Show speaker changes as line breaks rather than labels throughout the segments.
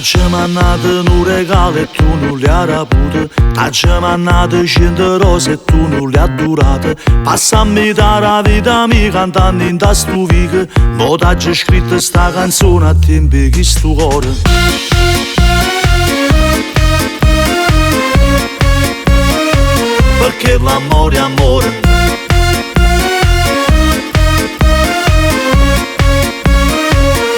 T'ha mandato un regalo e tu non l'hai raputo. T'ha mandato 100 rose e tu non le hai durate. Passami la vita mia cantando in ta stufica. Mo t'ha scritto sta canzone a tempi che sto cuore. Perché l'amore è amore.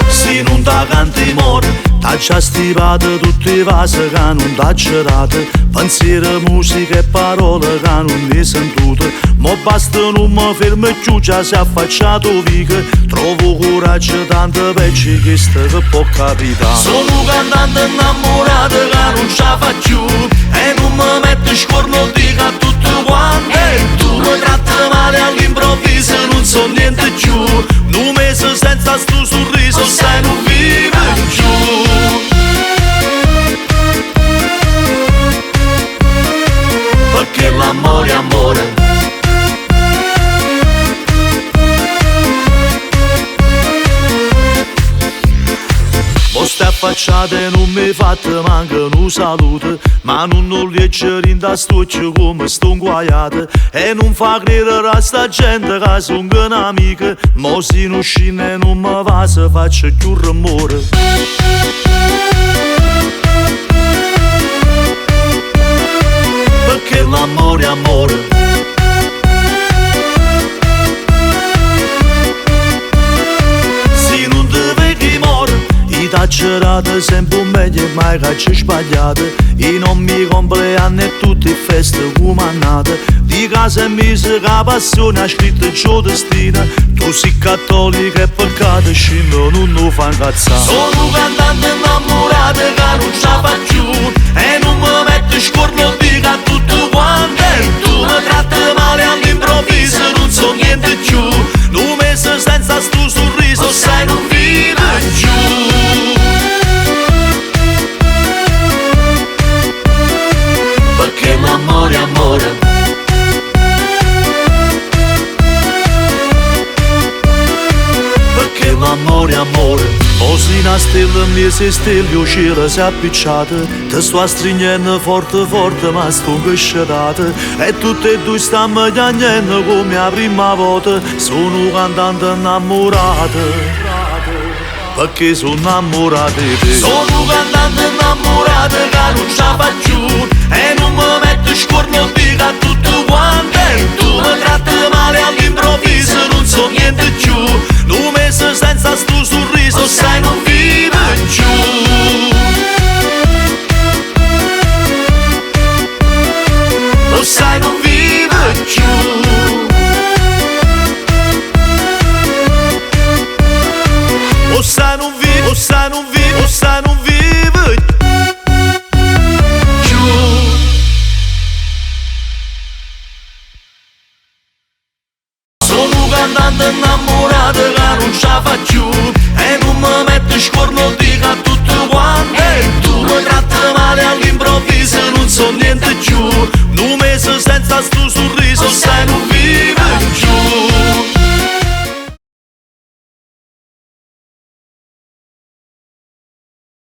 Se non ta canti muore. T'ha già stivato tutti i vasi che non t'ha girato. Pensiero, musica e parole che non mi sentute. Mo basta non mi fermo più, già si è affacciato vica. Trovo coraggio tanto peggio che sta che può capitare. Sono un cantante innamorato che non ce la fa più. E non mi metto scorno dica a tutti quanti. E tu mi tratti male all'improvviso, non so niente più. Un mese senza sto sorriso, sai non vive più. Perché l'amore è amore. Vostre affacciate non mi fate manca un saluto. Ma non leggere in da stuccio come sto inguaiato. E non fa credere a sta gente che sono un'amica. Mo se non scende non mi va se faccio più rumore. Perché l'amore è amore. Se non ti vedi muore. T'ha girato sempre un meglio e mai che ci sbagliate. I nomi compleanni e tutte le feste comandate. Di casa e mise che la passione ha scritto il tuo destino. Tu sei cattolica e peccato scendo non lo fa incazzare. Sono un cantante innamorato che non ce la fa più. E non mi metto scorno dica a tutti quanti. E tu mi tratti male all'improvviso, non so niente più. Un mese senza sto sorriso, sai non vive più. Perché l'amore è amore. Perché l'amore è amore. O se una stella mi si stella, il cielo si è appicciato. Ti sto stringendo forte forte ma sto incasciato. E tutte e due stiamo piangendo come la prima volta. Sono un cantante innamorato. Perché sono innamorato di te. Sono un cantante innamorato che non ce la fa più. E non mi metto scorno dica a tutti quanti. E tu mi tratti male all'improvviso, non so niente più. Un mese senza sto sorriso, sai non vive più. Lo sai non vive più. O sai non vive, o sai non vive, o sai non vive più. Sono un cantante innamorato che non ce la fa più. E non mi metto scorno dica a tutti quanti. E tu mi tratti male all'improvviso, non so niente più. Un mese senza sto sorriso, sai non vive.